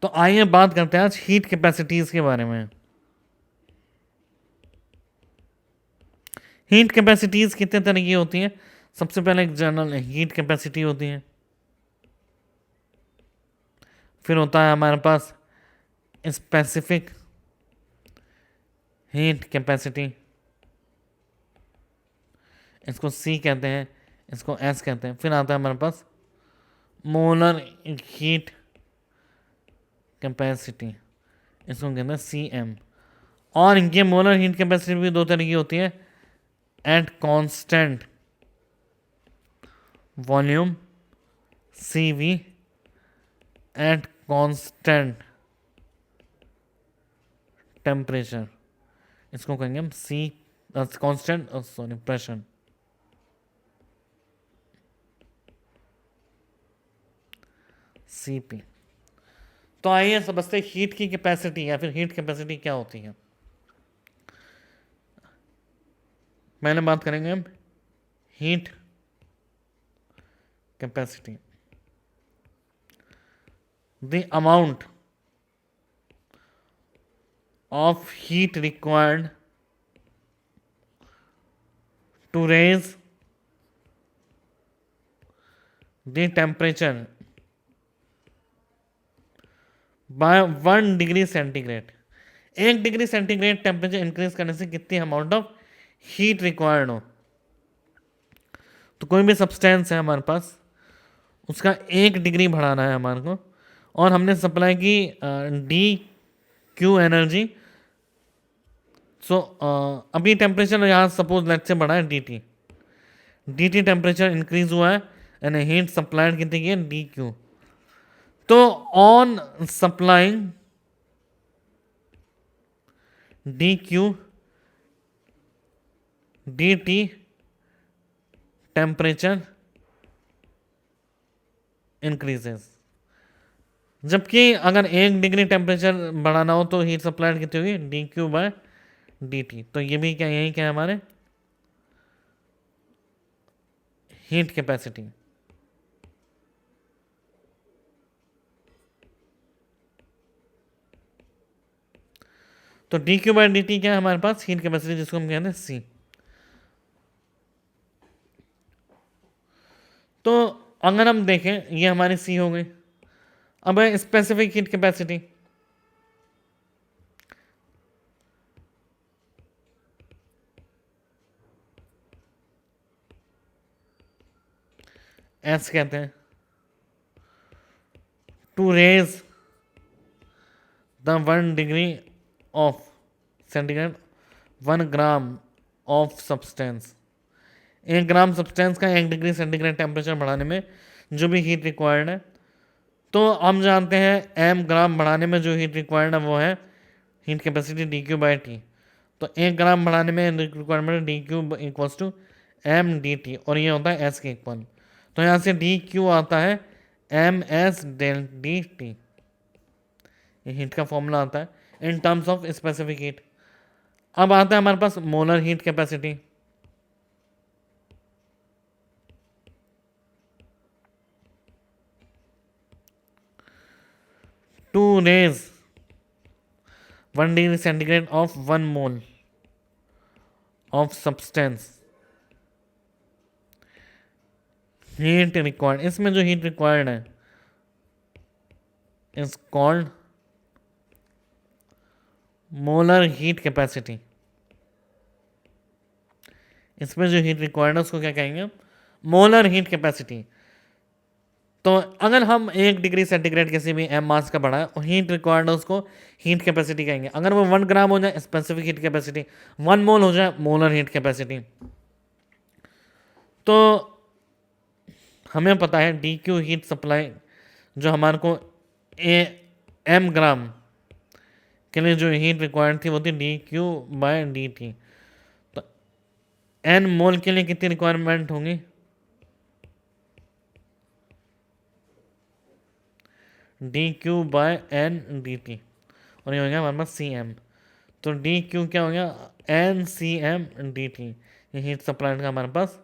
तो आइए बात करते हैं आज हीट कैपेसिटीज के बारे में। हीट कैपेसिटीज कितने तरह की होती हैं? सबसे पहले एक जनरल हीट कैपेसिटी होती है, फिर होता है हमारे पास स्पेसिफिक हीट कैपेसिटी, इसको सी कहते हैं, इसको एस कहते हैं। फिर आता है हमारे पास मोलर हीट कैपेसिटी, इसको कहते हैं सी एम। और इनकी मोलर हीट कैपेसिटी भी दो तरह की होती है, at constant volume C V, at constant temperature, इसको कहेंगे हम C constant sorry pressure. CP. तो आइए समझते हैं हीट की कैपेसिटी या फिर हीट कैपेसिटी क्या होती है। पहले बात करेंगे हम heat capacity, the amount of heat required to raise the temperature by 1 degree centigrade. 1 degree centigrade temperature increase करने से कितनी अमाउंट ऑफ हीट रिक्वायर्ड हो। तो कोई भी सब्सटेंस है हमारे पास, उसका 1 डिग्री बढ़ाना है हमारे को, और हमने सप्लाई की डी क्यू एनर्जी। सो अभी टेम्परेचर यहाँ सपोज लेट से बढ़ा है डी टी टेम्परेचर इंक्रीज हुआ है, यानी हीट सप्लाइड कितनी की है डी क्यू। तो on supplying D Q D T temperature increases. जबकि अगर 1 डिग्री टेम्परेचर बढ़ाना हो तो हीट सप्लाइड कितनी होगी D Q by D T. तो ये भी क्या यही क्या है हमारे हीट कैपेसिटी। तो D Q by D T क्या है हमारे पास हीट कैपेसिटी, जिसको हम कहते हैं सी। तो अगर हम देखें ये हमारी सी हो गई। अब है स्पेसिफिक हीट कैपेसिटी। एस कहते हैं to raise the 1 degree of centigrade 1 gram of substance. 1 gram substance का 1 डिग्री सेंटीग्रेड टेम्परेचर बढ़ाने में जो भी हीट रिक्वायर्ड है, तो हम जानते हैं एम ग्राम बढ़ाने में जो हीट रिक्वायर्ड है वो है heat capacity D Q by T. तो 1 ग्राम बढ़ाने में requirement D Q equals to M D T, और ये होता है एस के इक्वल। तो यहाँ से डी क्यू आता है M S del D T, ये हीट का फॉर्मूला आता है in terms of specific heat. अब आता है हमारे पास molar heat capacity. To raise 1 degree centigrade of 1 mole of substance heat required, इसमें जो हीट रिक्वायर्ड है is called molar heat capacity. इसमें जो हीट रिक्वायर्ड है उसको क्या कहेंगे मोलर हीट कैपेसिटी। तो अगर हम 1 डिग्री सेंटीग्रेड किसी भी एम मास का बढ़ा है और हीट रिक्वायर्ड है उसको हीट कैपेसिटी कहेंगे। अगर वो 1 ग्राम हो जाए स्पेसिफिक हीट कैपेसिटी, 1 मोल हो जाए मोलर हीट कैपेसिटी। तो हमें पता है डी क्यू हीट सप्लाई जो हमारे को ए एम ग्राम के लिए जो हीट रिक्वायर्ड थी वो थी D Q by D T. तो एन मोल के लिए कितनी रिक्वायरमेंट होगी D Q by N D T, और ये हो गया हमारे पास सी एम। तो डी क्यू क्या हो गया N C M D T, ये हीट सप्लाई का हमारे पास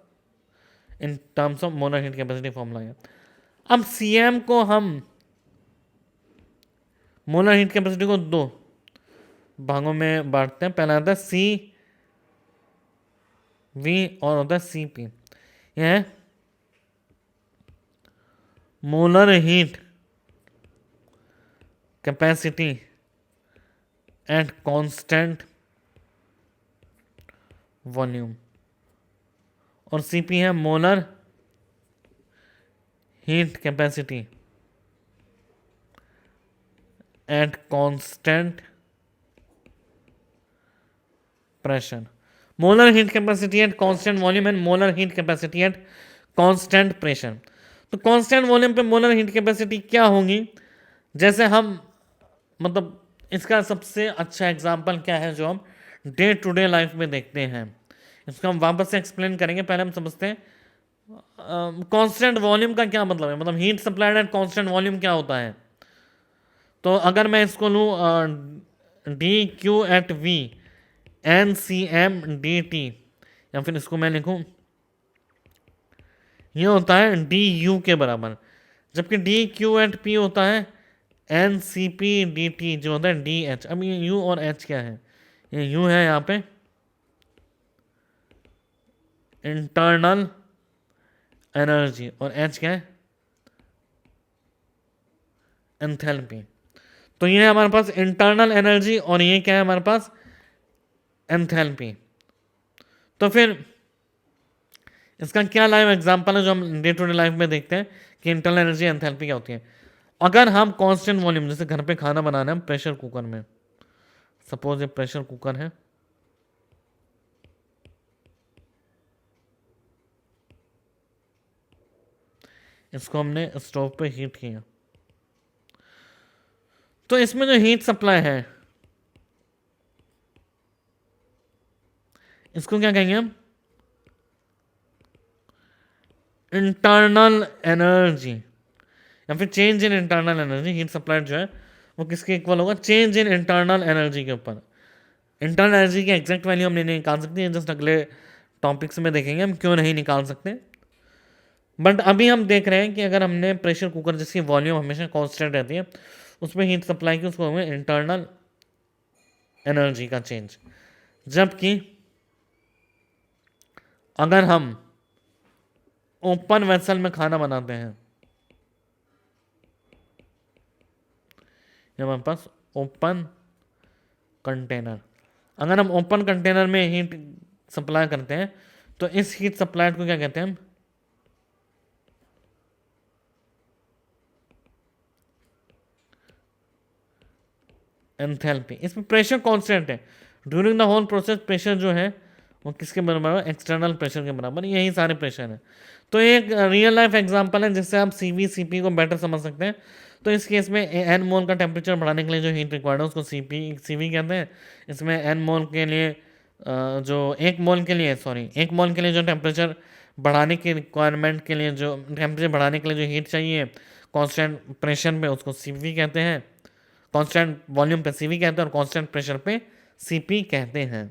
in terms of molar heat capacity formula है। अब सी एम को हम मोलर हीट कैपेसिटी को दो भागों में बांटते हैं। पहला आता है सी वी और होता है सी पी। यह है molar heat capacity at constant volume, और सीपी है molar heat capacity at constant pressure. Molar heat capacity at constant volume and molar heat capacity at constant pressure. तो कांस्टेंट वॉल्यूम पे मोलर हीट कैपेसिटी क्या होगी? जैसे हम मतलब इसका सबसे अच्छा एग्जांपल क्या है जो हम डे टू डे लाइफ में देखते हैं, इसको हम वापस से एक्सप्लेन करेंगे। पहले हम समझते हैं कांस्टेंट वॉल्यूम का क्या मतलब है, मतलब heat supplied at constant volume क्या होता है। तो अगर मैं इसको लूँ D Q at V N C M D T, या फिर इसको मैं लिखूँ ये होता है डी यू के बराबर, जबकि डी क्यू एट पी होता है N C P D T जो होता है डी एच। अब ये यू और एच क्या है? ये यू है यहाँ पे इंटरनल एनर्जी और एच क्या है? एंथैल्पी। तो ये है हमारे पास इंटरनल एनर्जी और ये क्या है हमारे पास? एंथैल्पी। तो फिर इसका क्या लाइव एग्जांपल है जो हम डे टू डे लाइफ में देखते हैं कि इंटरनल एनर्जी एंथैल्पी क्या होती है। अगर हम कांस्टेंट वॉल्यूम, जैसे घर पे खाना बनाना है प्रेशर कुकर में, सपोज ये प्रेशर कुकर है, इसको हमने स्टोव पे हीट किया, तो इसमें जो हीट सप्लाई है इसको क्या कहेंगे हम? इंटरनल एनर्जी, या फिर change in internal energy. Heat supplied जो है वो किसके इक्वल होगा? चेंज इन इंटरनल एनर्जी के ऊपर। इंटरनल एनर्जी की एग्जैक्ट वैल्यू हम नहीं निकाल सकते, जस्ट अगले टॉपिक्स में देखेंगे हम क्यों नहीं निकाल सकते। बट अभी हम देख रहे हैं कि अगर हमने प्रेशर कुकर जिसकी वॉल्यूम हमेशा कांस्टेंट रहती है उसमें हीट सप्लाई की, उसको हमें इंटरनल एनर्जी का चेंज। जबकि अगर हम ओपन वेसल में खाना बनाते हैं, हमारे पास ओपन कंटेनर, अगर हम ओपन कंटेनर में हीट सप्लाई करते हैं तो इस हीट सप्लाई को क्या कहते हैं हम? एंथैल्पी। इसमें प्रेशर कांस्टेंट है, during the whole process pressure जो है वो किसके बराबर है? एक्सटर्नल प्रेशर के बराबर। यही सारे प्रेशर हैं। तो एक रियल लाइफ एग्जांपल है जिससे आप सीवी सीपी को बेटर समझ सकते हैं। तो इस केस में एन मोल का टेम्परेचर बढ़ाने के लिए जो हीट रिक्वायर्ड है उसको सीवी कहते हैं। इसमें एन मोल के लिए जो एक मोल के लिए जो टेम्परेचर बढ़ाने की रिक्वायरमेंट के लिए जो टेम्परेचर बढ़ाने के लिए जो हीट चाहिए कांस्टेंट प्रेशर पे, उसको सीवी कहते हैं। कांस्टेंट वॉल्यूम पे सीवी कहते हैं और कांस्टेंट प्रेशर पे सीपी कहते हैं।